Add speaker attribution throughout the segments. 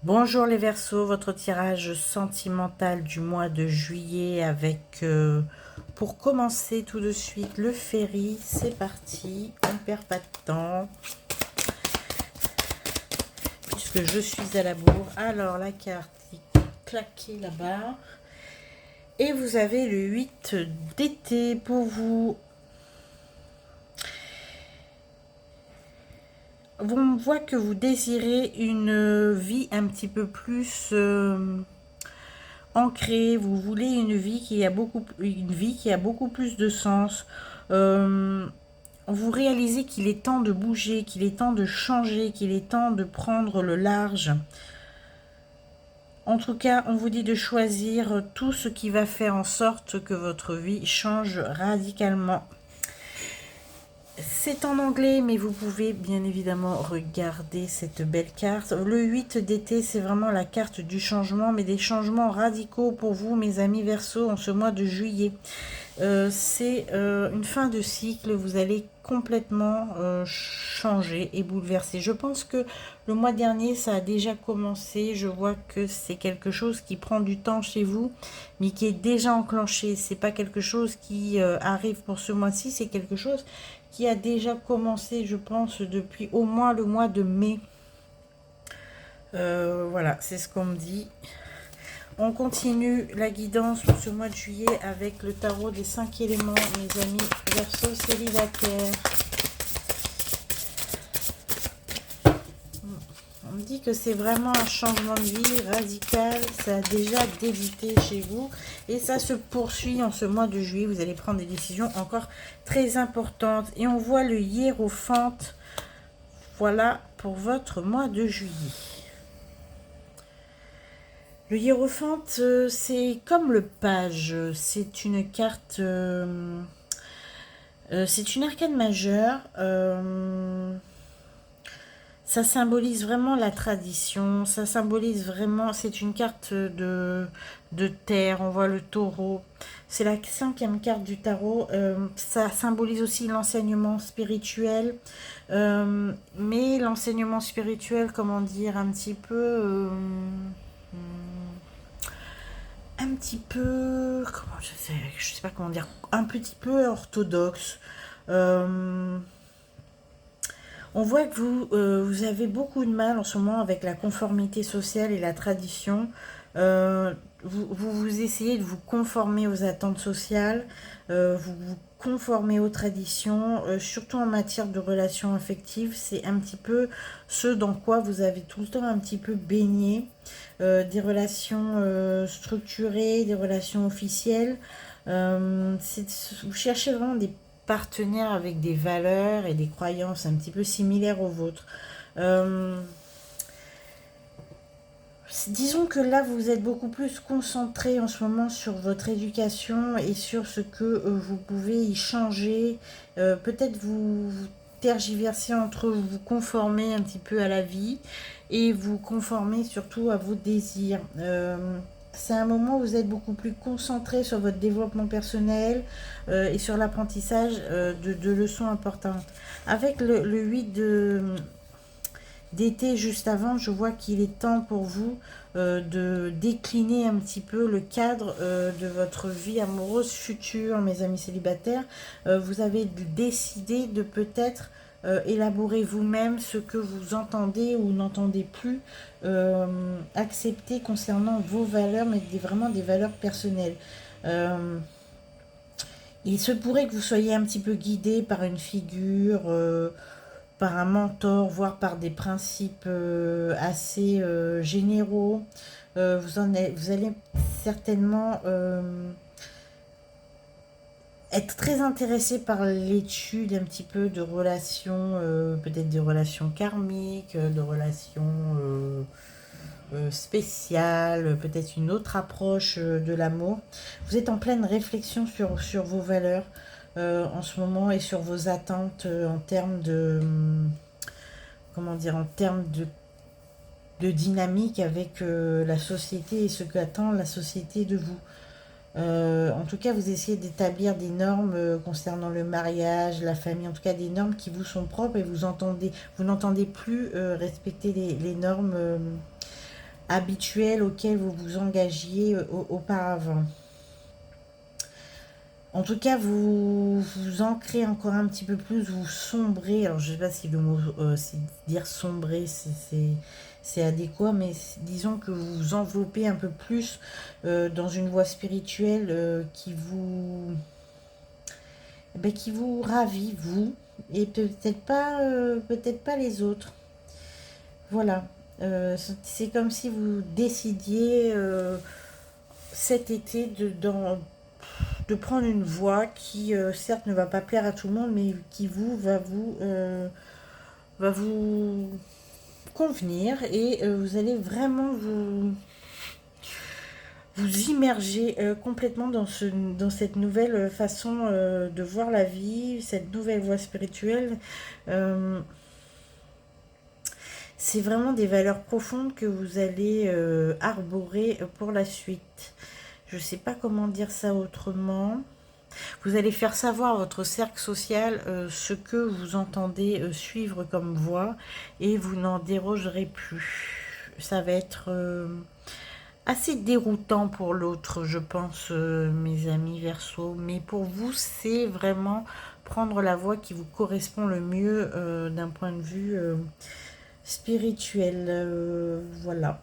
Speaker 1: Bonjour les Verseaux, votre tirage sentimental du mois de juillet avec, pour commencer tout de suite, le ferry. C'est parti, on ne perd pas de temps puisque je suis à la bourre. Alors la carte est claquée là-bas et vous avez le 8 d'été pour vous. On voit que vous désirez une vie un petit peu plus ancré, vous voulez une vie qui a beaucoup plus de sens. Euh, vous réalisez qu'il est temps de bouger, qu'il est temps de changer, qu'il est temps de prendre le large. En tout cas, on vous dit de choisir tout ce qui va faire en sorte que votre vie change radicalement. C'est en anglais, mais vous pouvez bien évidemment regarder cette belle carte. Le 8 d'été, c'est vraiment la carte du changement, mais des changements radicaux pour vous, mes amis Verseau, en ce mois de juillet. C'est une fin de cycle, vous allez complètement changer et bouleverser. Je pense que le mois dernier, ça a déjà commencé. Je vois que c'est quelque chose qui prend du temps chez vous, mais qui est déjà enclenché. C'est pas quelque chose qui arrive pour ce mois-ci, c'est quelque chose qui a déjà commencé, je pense, depuis au moins le mois de mai. Voilà, c'est ce qu'on me dit. On continue la guidance pour ce mois de juillet avec le tarot des 5 éléments, mes amis Verseau célibataires. On me dit que c'est vraiment un changement de vie radical. Ça a déjà débuté chez vous et ça se poursuit en ce mois de juillet. Vous allez prendre des décisions encore très importantes. Et on voit le hiérophante. Voilà pour votre mois de juillet. Le hiérophante, c'est comme le page. C'est une carte... c'est une arcane majeure. Ça symbolise vraiment la tradition. Ça symbolise vraiment... C'est une carte de terre. On voit le taureau. C'est la 5e carte du tarot. Ça symbolise aussi l'enseignement spirituel. Mais l'enseignement spirituel, comment dire, un petit peu, comment je sais pas comment dire, un petit peu orthodoxe. Euh, on voit que vous avez beaucoup de mal en ce moment avec la conformité sociale et la tradition. Vous essayez de vous conformer aux attentes sociales, vous vous conformez aux traditions, surtout en matière de relations affectives. C'est un petit peu ce dans quoi vous avez tout le temps un petit peu baigné. Des relations structurées, des relations officielles. Vous cherchez vraiment des partenaires avec des valeurs et des croyances un petit peu similaires aux vôtres. Euh, Disons que là, vous êtes beaucoup plus concentré en ce moment sur votre éducation et sur ce que vous pouvez y changer. Peut-être vous tergiverser entre vous conformer un petit peu à la vie et vous conformer surtout à vos désirs. C'est un moment où vous êtes beaucoup plus concentré sur votre développement personnel et sur l'apprentissage de leçons importantes. Avec le 8 d'été juste avant, je vois qu'il est temps pour vous de décliner un petit peu le cadre de votre vie amoureuse future, mes amis célibataires. Vous avez décidé de peut-être élaborer vous-même ce que vous entendez ou n'entendez plus accepter concernant vos valeurs, mais vraiment des valeurs personnelles. Euh, il se pourrait que vous soyez un petit peu guidé par une figure, par un mentor, voire par des principes assez généraux. Vous allez certainement être très intéressé par l'étude un petit peu de relations, peut-être des relations karmiques, de relations spéciales, peut-être une autre approche de l'amour. Vous êtes en pleine réflexion sur vos valeurs en ce moment et sur vos attentes en termes de... comment dire, en termes de dynamique avec la société et ce qu'attend la société de vous. En tout cas, vous essayez d'établir des normes concernant le mariage, la famille, en tout cas des normes qui vous sont propres et vous n'entendez plus respecter les normes habituels auxquels vous vous engagiez auparavant. En tout cas, vous vous ancrez encore un petit peu plus, vous sombrez. Alors, je ne sais pas si le mot, si dire sombrer, c'est adéquat, mais disons que vous vous enveloppez un peu plus dans une voie spirituelle qui vous ravit, vous, et peut-être pas les autres. Voilà. C'est comme si vous décidiez cet été de prendre une voie qui, certes, ne va pas plaire à tout le monde, mais qui va vous convenir et vous allez vraiment vous immerger complètement dans cette nouvelle façon de voir la vie, cette nouvelle voie spirituelle. C'est vraiment des valeurs profondes que vous allez arborer pour la suite. Je ne sais pas comment dire ça autrement. Vous allez faire savoir à votre cercle social ce que vous entendez suivre comme voie et vous n'en dérogerez plus. Ça va être assez déroutant pour l'autre, je pense, mes amis Verseau. Mais pour vous, c'est vraiment prendre la voie qui vous correspond le mieux d'un point de vue spirituel. Voilà.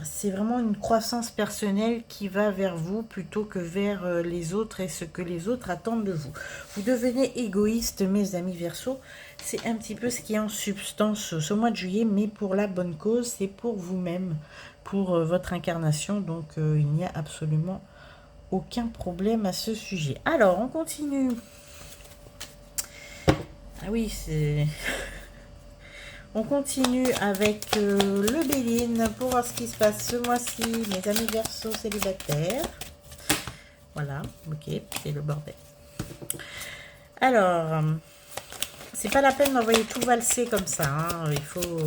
Speaker 1: C'est vraiment une croissance personnelle qui va vers vous plutôt que vers les autres et ce que les autres attendent de vous. Vous devenez égoïste, mes amis Verseau. C'est un petit peu ce qui est en substance ce mois de juillet, mais pour la bonne cause, c'est pour vous-même, pour votre incarnation. Donc, il n'y a absolument aucun problème à ce sujet. Alors, on continue. Ah oui, c'est... On continue avec le Béline pour voir ce qui se passe ce mois-ci, mes amis Verseau célibataires. Voilà, ok, c'est le bordel. Alors, c'est pas la peine d'envoyer tout valser comme ça, hein, il faut...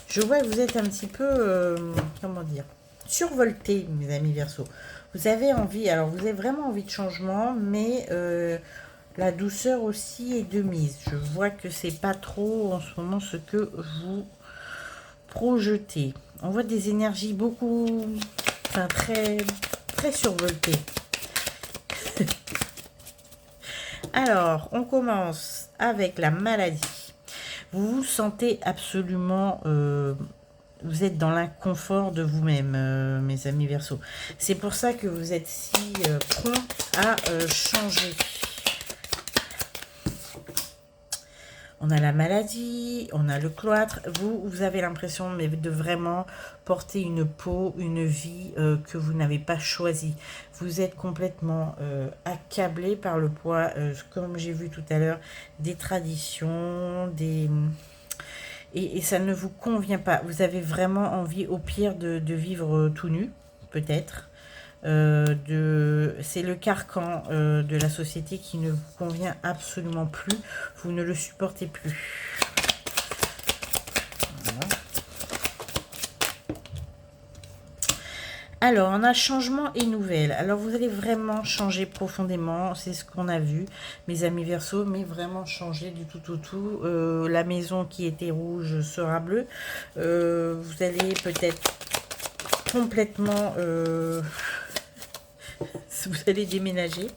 Speaker 1: Je vois que vous êtes un petit peu, comment dire, survolté, mes amis Verseau. Vous avez envie, alors vous avez vraiment envie de changement, mais... la douceur aussi est de mise. Je vois que c'est pas trop en ce moment ce que vous projetez. On voit des énergies beaucoup, enfin très, très survoltées. Alors, on commence avec la maladie. Vous vous sentez absolument... vous êtes dans l'inconfort de vous-même, mes amis Verseau. C'est pour ça que vous êtes si prompt à changer. On a la maladie, on a le cloître. Vous avez l'impression de vraiment porter une peau, une vie que vous n'avez pas choisie. Vous êtes complètement accablé par le poids, comme j'ai vu tout à l'heure, des traditions, et ça ne vous convient pas. Vous avez vraiment envie, au pire, de vivre tout nu, peut-être. C'est le carcan de la société qui ne vous convient absolument plus. Vous ne le supportez plus. Voilà. Alors, on a changement et nouvelle. Alors, vous allez vraiment changer profondément. C'est ce qu'on a vu, mes amis Verseau, mais vraiment changer du tout au tout. La maison qui était rouge sera bleue. Vous allez peut-être complètement... vous allez déménager,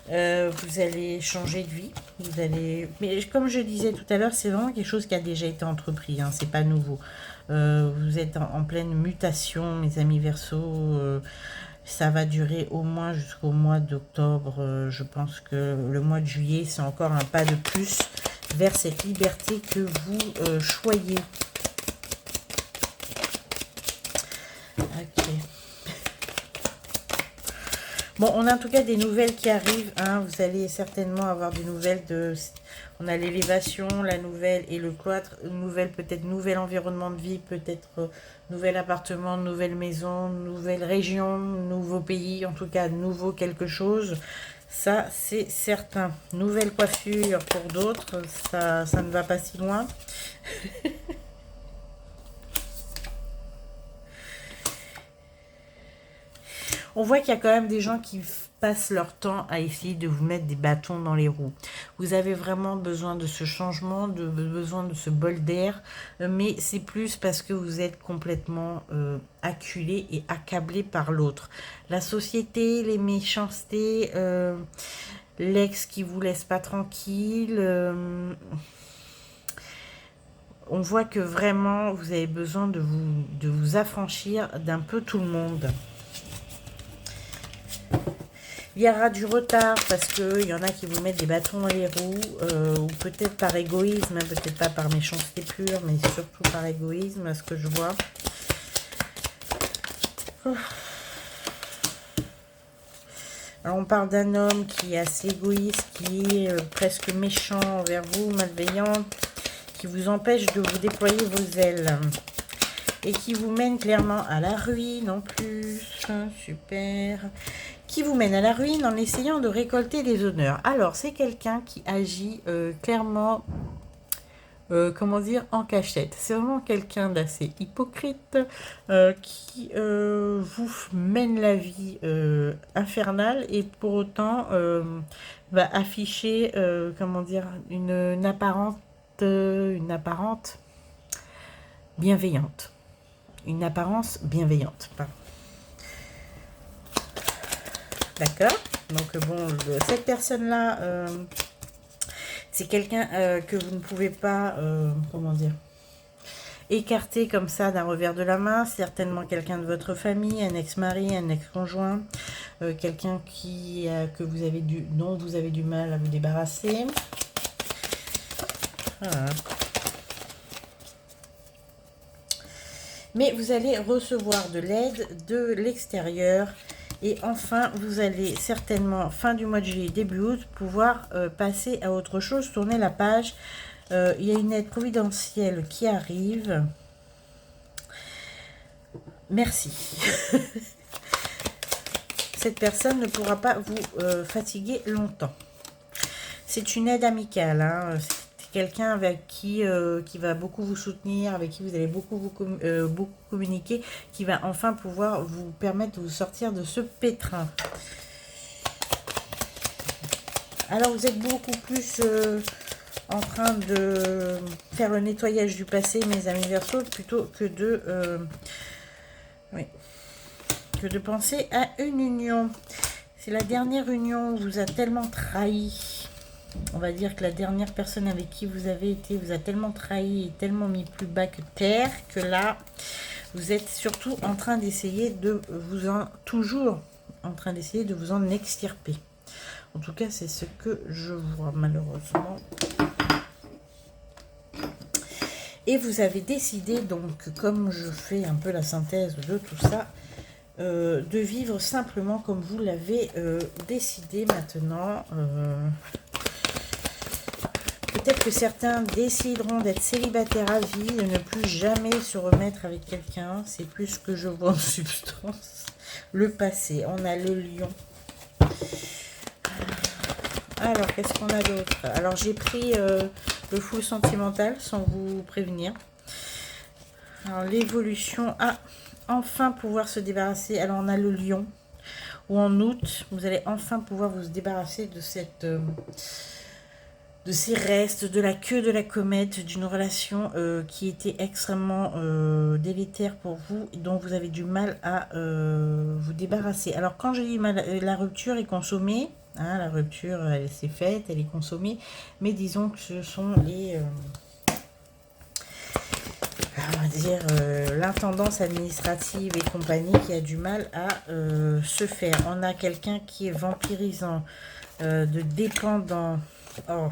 Speaker 1: vous allez changer de vie, vous allez... Mais comme je disais tout à l'heure, c'est vraiment quelque chose qui a déjà été entrepris, hein, c'est pas nouveau. Vous êtes en pleine mutation, mes amis Verseau. Ça va durer au moins jusqu'au mois d'octobre. Je pense que le mois de juillet, c'est encore un pas de plus vers cette liberté que vous choyez. Ok. Bon, on a en tout cas des nouvelles qui arrivent. Hein. Vous allez certainement avoir des nouvelles de... On a l'élévation, la nouvelle et le cloître. Nouvelle, peut-être nouvel environnement de vie, peut-être nouvel appartement, nouvelle maison, nouvelle région, nouveau pays. En tout cas, nouveau quelque chose. Ça, c'est certain. Nouvelle coiffure pour d'autres. Ça ne va pas si loin. On voit qu'il y a quand même des gens qui passent leur temps à essayer de vous mettre des bâtons dans les roues. Vous avez vraiment besoin de ce changement, besoin de ce bol d'air, mais c'est plus parce que vous êtes complètement acculé et accablé par l'autre. La société, les méchancetés, l'ex qui vous laisse pas tranquille, on voit que vraiment vous avez besoin de vous affranchir d'un peu tout le monde. Il y aura du retard parce qu'il y en a qui vous mettent des bâtons dans les roues, ou peut-être par égoïsme, peut-être pas par méchanceté pure, mais surtout par égoïsme, à ce que je vois. Alors on parle d'un homme qui est assez égoïste, qui est presque méchant envers vous, malveillant, qui vous empêche de vous déployer vos ailes et qui vous mène clairement à la ruine en plus. Super. Qui vous mène à la ruine en essayant de récolter des honneurs. Alors, c'est quelqu'un qui agit clairement, comment dire, en cachette. C'est vraiment quelqu'un d'assez hypocrite qui vous mène la vie infernale et pour autant va afficher, comment dire, une apparente bienveillante. Une apparence bienveillante, pardon. D'accord. Donc bon, cette personne-là, c'est quelqu'un que vous ne pouvez pas, comment dire, écarter comme ça d'un revers de la main. Certainement quelqu'un de votre famille, un ex-mari, un ex-conjoint, quelqu'un dont vous avez du mal à vous débarrasser. Voilà. Mais vous allez recevoir de l'aide de l'extérieur. Et enfin, vous allez certainement, fin du mois de juillet, début août, pouvoir passer à autre chose, tourner la page. Il y a une aide providentielle qui arrive. Merci. Cette personne ne pourra pas vous fatiguer longtemps. C'est une aide amicale, hein. Quelqu'un avec qui va beaucoup vous soutenir, avec qui vous allez beaucoup communiquer, qui va enfin pouvoir vous permettre de vous sortir de ce pétrin. Alors vous êtes beaucoup plus en train de faire le nettoyage du passé, mes amis Verseaux, plutôt que de penser à une union. C'est la dernière union, vous a tellement trahi. On va dire que la dernière personne avec qui vous avez été vous a tellement trahi et tellement mis plus bas que terre que là, vous êtes surtout en train d'essayer de vous en... toujours en train d'essayer de vous en extirper. En tout cas, c'est ce que je vois malheureusement. Et vous avez décidé donc, comme je fais un peu la synthèse de tout ça, de vivre simplement comme vous l'avez décidé maintenant. Peut-être que certains décideront d'être célibataires à vie, de ne plus jamais se remettre avec quelqu'un. C'est plus ce que je vois en substance. Le passé, on a le lion. Alors, qu'est-ce qu'on a d'autre? Alors, j'ai pris le fou sentimental sans vous prévenir. Alors, l'évolution. Ah, enfin pouvoir se débarrasser. Alors, on a le lion. Ou en août, vous allez enfin pouvoir vous débarrasser de cette... de ces restes, de la queue de la comète, d'une relation qui était extrêmement délétère pour vous, dont vous avez du mal à vous débarrasser. Alors quand je dis la rupture est consommée, hein, la rupture elle s'est faite, elle est consommée, mais disons que ce sont les... on va dire l'intendance administrative et compagnie qui a du mal à se faire. On a quelqu'un qui est vampirisant, de dépendant. Oh.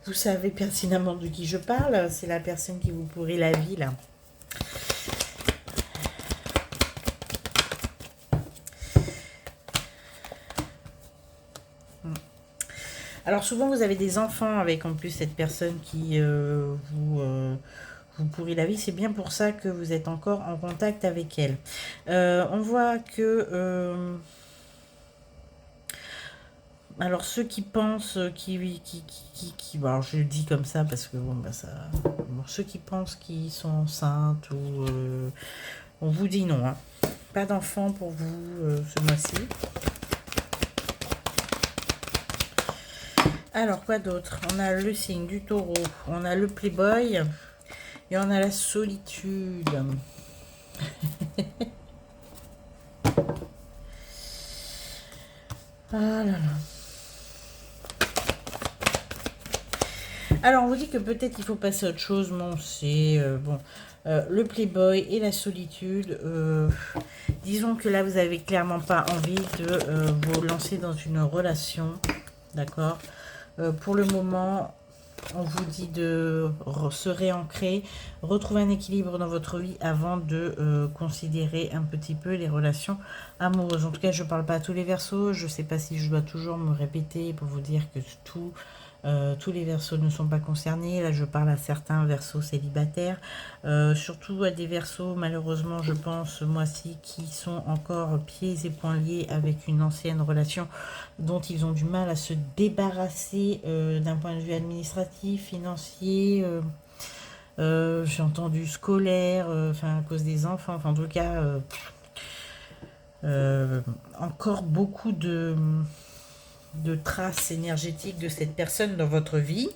Speaker 1: Vous savez pertinemment de qui je parle. C'est la personne qui vous pourrit la vie là. Alors souvent vous avez des enfants avec en plus cette personne qui vous pourrit la vie. C'est bien pour ça que vous êtes encore en contact avec elle. On voit que... alors ceux qui pensent, bon, alors je le dis comme ça parce que bon, bah ça, bon, ceux qui pensent qu'ils sont enceintes ou on vous dit non, hein. Pas d'enfant pour vous ce mois-ci. Alors, quoi d'autre? On a le signe du taureau, on a le playboy et on a la solitude. Ah là là. Alors, on vous dit que peut-être il faut passer à autre chose, mais on sait, bon, le playboy et la solitude, disons que là, vous avez clairement pas envie de vous lancer dans une relation, d'accord? Pour le moment, on vous dit de se réancrer, retrouver un équilibre dans votre vie avant de considérer un petit peu les relations amoureuses. En tout cas, je ne parle pas à tous les Verseaux. Je ne sais pas si je dois toujours me répéter pour vous dire que tous les Verseaux ne sont pas concernés. Là, je parle à certains Verseaux célibataires, surtout à des Verseaux, malheureusement, je pense, ce mois-ci, qui sont encore pieds et poings liés avec une ancienne relation dont ils ont du mal à se débarrasser d'un point de vue administratif, financier, j'ai entendu scolaire, enfin à cause des enfants, enfin en tout cas, encore beaucoup de traces énergétiques de cette personne dans votre vie.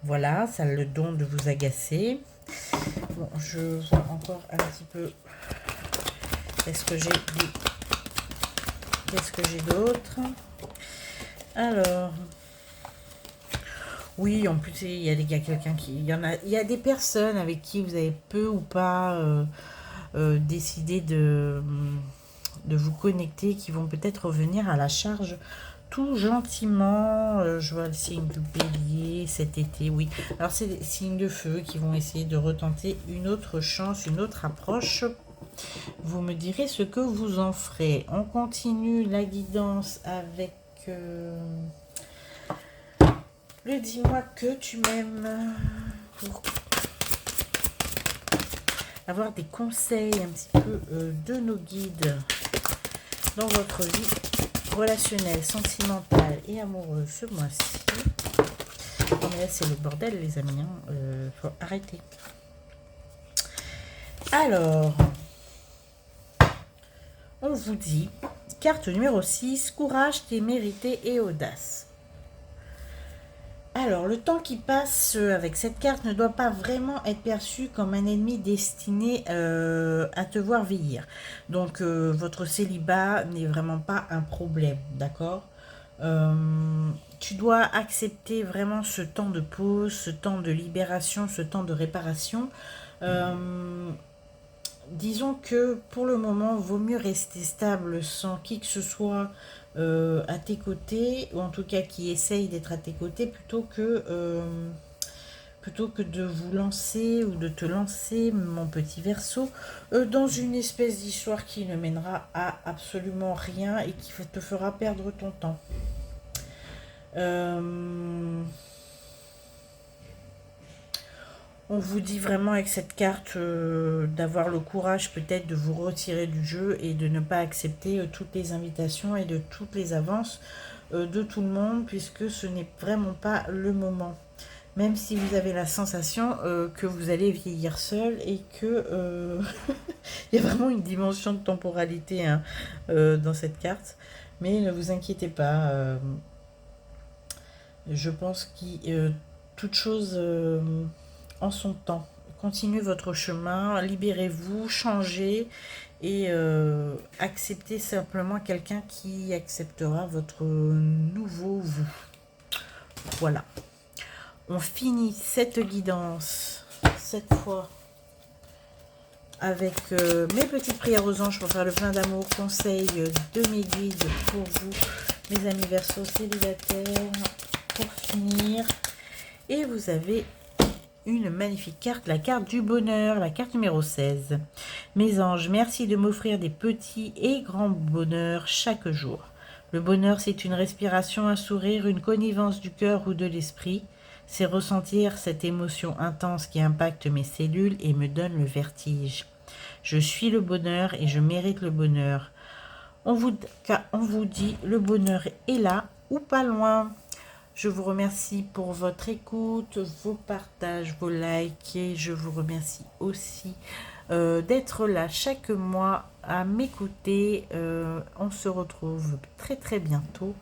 Speaker 1: Voilà, ça a le don de vous agacer. Bon, je vois encore un petit peu. Qu'est-ce que j'ai d'autre? Alors, oui, en plus, il y a quelqu'un qui, il y a des personnes avec qui vous avez peu ou pas décidé de vous connecter, qui vont peut-être revenir à la charge tout gentiment. Je vois le signe du bélier cet été, oui. Alors, c'est des signes de feu qui vont essayer de retenter une autre chance, une autre approche. Vous me direz ce que vous en ferez. On continue la guidance avec le dis-moi que tu m'aimes, pour avoir des conseils un petit peu de nos guides dans votre vie relationnelle, sentimentale et amoureuse ce mois-ci. Non mais là c'est le bordel les amis, faut arrêter. Alors, on vous dit, carte numéro 6, courage, témérité et audace. Alors, le temps qui passe avec cette carte ne doit pas vraiment être perçu comme un ennemi destiné à te voir vieillir. Donc, votre célibat n'est vraiment pas un problème, d'accord? Tu dois accepter vraiment ce temps de pause, ce temps de libération, ce temps de réparation. Disons que pour le moment, vaut mieux rester stable sans qui que ce soit à tes côtés, ou en tout cas qui essaye d'être à tes côtés, plutôt que de vous lancer ou de te lancer, mon petit Verseau, dans une espèce d'histoire qui ne mènera à absolument rien et qui te fera perdre ton temps. On vous dit vraiment avec cette carte d'avoir le courage peut-être de vous retirer du jeu et de ne pas accepter toutes les invitations et de toutes les avances de tout le monde, puisque ce n'est vraiment pas le moment. Même si vous avez la sensation que vous allez vieillir seul et que il y a vraiment une dimension de temporalité dans cette carte. Mais ne vous inquiétez pas. Je pense que toute chose en son temps. Continuez votre chemin, libérez-vous, changez et acceptez simplement quelqu'un qui acceptera votre nouveau vous. Voilà. On finit cette guidance, cette fois, avec mes petites prières aux anges pour faire le plein d'amour, conseils de mes guides pour vous, mes amis Verseaux célibataires, pour finir. Et vous avez une magnifique carte, la carte du bonheur, la carte numéro 16. Mes anges, merci de m'offrir des petits et grands bonheurs chaque jour. Le bonheur, c'est une respiration, un sourire, une connivence du cœur ou de l'esprit. C'est ressentir cette émotion intense qui impacte mes cellules et me donne le vertige. Je suis le bonheur et je mérite le bonheur. On vous dit, le bonheur est là ou pas loin. Je vous remercie pour votre écoute, vos partages, vos likes et je vous remercie aussi d'être là chaque mois à m'écouter. On se retrouve très très bientôt